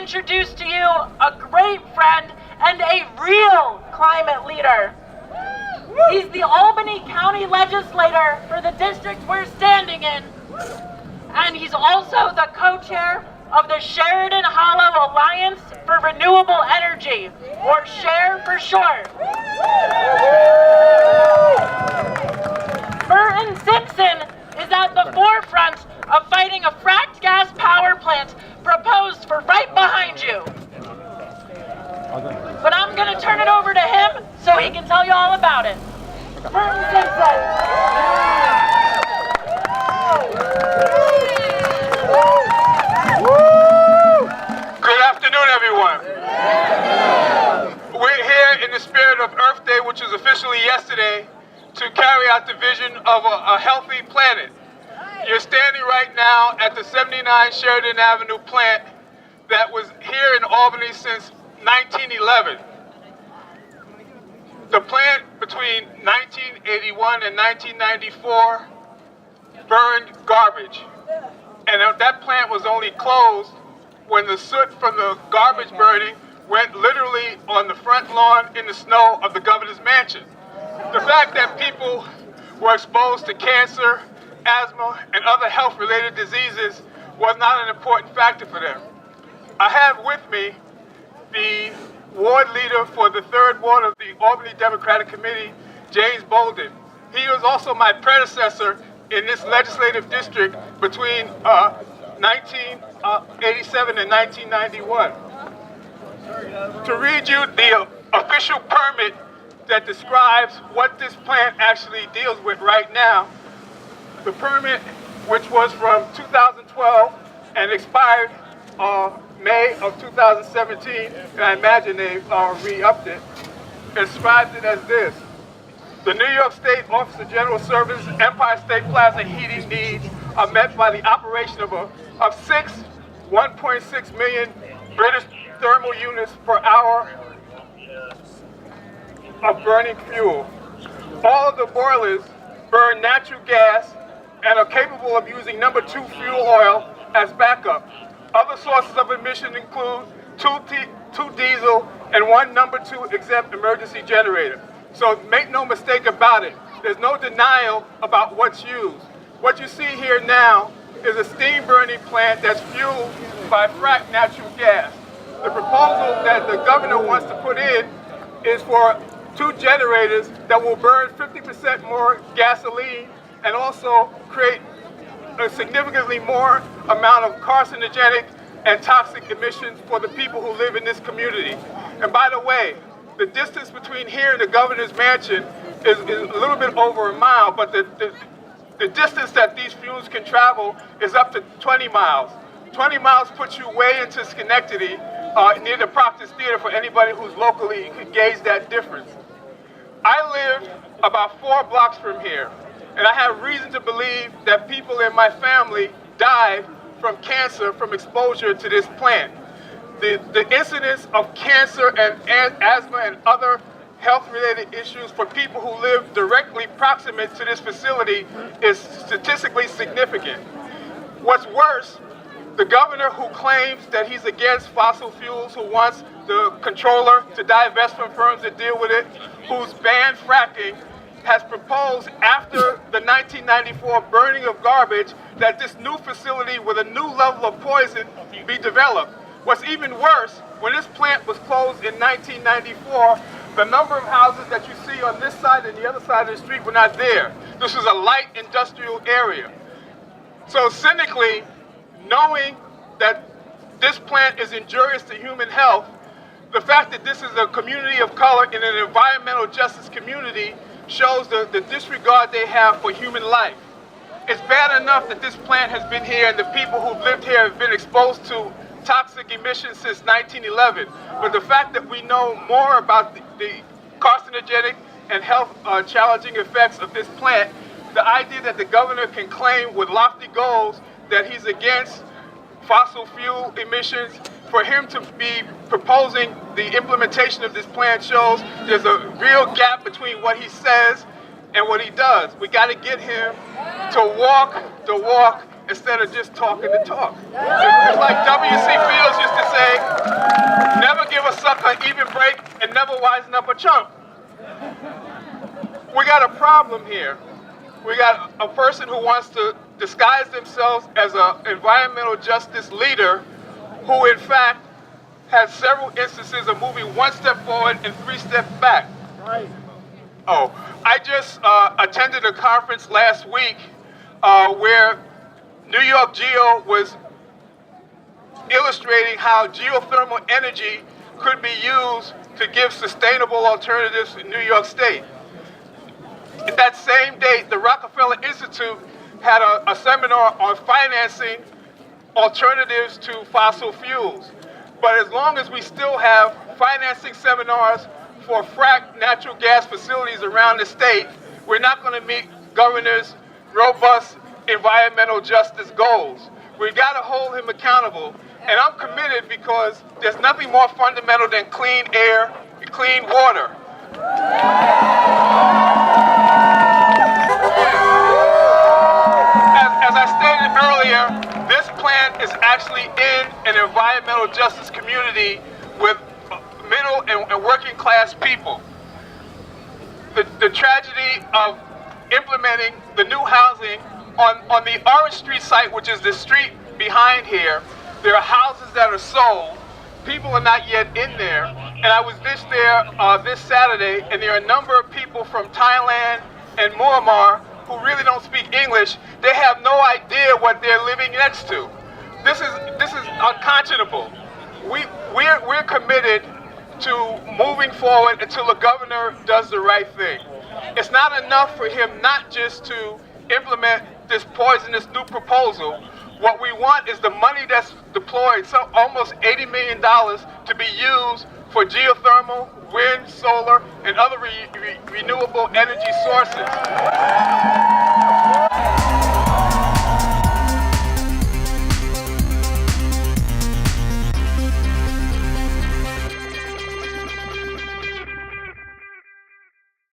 introduce to you a great friend and a real climate leader. He's the Albany County legislator for the district we're standing in. And he's also the co-chair of the Sheridan Hollow Alliance for Renewable Energy, or SHARE for short. Merton Simpson is at the forefront of fighting a fracked-gas power plant proposed for right behind you. But I'm going to turn it over to him so he can tell you all about it. Merton Simpson. Good afternoon, everyone. We're here in the spirit of Earth Day, which was officially yesterday, to carry out the vision of a healthy planet. You're standing right now at the 79 Sheridan Avenue plant that was here in Albany since 1911. The plant between 1981 and 1994 burned garbage. And that plant was only closed when the soot from the garbage burning went literally on the front lawn in the snow of the governor's mansion. The fact that people were exposed to cancer, asthma, and other health-related diseases was not an important factor for them. I have with me the ward leader for the 3rd Ward of the Albany Democratic Committee, James Bolden. He was also my predecessor in this legislative district between 1987 and 1991. To read you the official permit that describes what this plant actually deals with right now. The permit, which was from 2012 and expired May of 2017, and I imagine they re-upped it, describes it as this. The New York State Office of General Service Empire State Plaza heating needs are met by the operation of 6 1.6 million British thermal units per hour of burning fuel. All of the boilers burn natural gas and are capable of using number 2 fuel oil as backup. Other sources of emission include 2 diesel and 1 number 2 exempt emergency generator. So make no mistake about it, there's no denial about what's used. What you see here now is a steam burning plant that's fueled by fracked natural gas. The proposal that the governor wants to put in is for 2 generators that will burn 50% more gasoline and also create a significantly more amount of carcinogenic and toxic emissions for the people who live in this community. And by the way, the distance between here and the governor's mansion is a little bit over a mile, but the distance that these fuels can travel is up to 20 miles. 20 miles puts you way into Schenectady, near the Proctor's Theater for anybody who's locally could gauge that difference. I live about 4 blocks from here, and I have reason to believe that people in my family died from cancer from exposure to this plant. The incidence of cancer and asthma and other health-related issues for people who live directly proximate to this facility is statistically significant. What's worse, the governor who claims that he's against fossil fuels, who wants the controller to divest from firms that deal with it, who's banned fracking, has proposed after the 1994 burning of garbage that this new facility with a new level of poison be developed. What's even worse, when this plant was closed in 1994, the number of houses that you see on this side and the other side of the street were not there. This was a light industrial area. So cynically, knowing that this plant is injurious to human health, the fact that this is a community of color in an environmental justice community shows the disregard they have for human life. It's bad enough that this plant has been here and the people who've lived here have been exposed to toxic emissions since 1911. But the fact that we know more about the carcinogenic and health challenging effects of this plant, the idea that the governor can claim with lofty goals that he's against fossil fuel emissions, for him to be proposing the implementation of this plan shows there's a real gap between what he says and what he does. We got to get him to walk the walk instead of just talking the talk. It's like W.C. Fields used to say, even break and never wisen up a chump. We got a problem here. We got a person who wants to disguise themselves as an environmental justice leader who in fact has several instances of moving one step forward and 3 steps back. Right. Oh, I just attended a conference last week where New York Geo was illustrating how geothermal energy could be used to give sustainable alternatives in New York State. At that same date, the Rockefeller Institute had a seminar on financing alternatives to fossil fuels. But as long as we still have financing seminars for fracked natural gas facilities around the state, we're not going to meet governor's robust environmental justice goals. We've got to hold him accountable. And I'm committed because there's nothing more fundamental than clean air and clean water. As I stated earlier, this plant is actually in an environmental justice community with middle and working class people. The tragedy of implementing the new housing on the Orange Street site, which is the street behind here, there are houses that are sold. People are not yet in there. And I was this Saturday, and there are a number of people from Thailand and Myanmar who really don't speak English. They have no idea what they're living next to. This is unconscionable. We're committed to moving forward until the governor does the right thing. It's not enough for him not just to implement this poisonous new proposal. What we want is the money that's deployed, so almost $80 million, to be used for geothermal, wind, solar, and other renewable energy sources.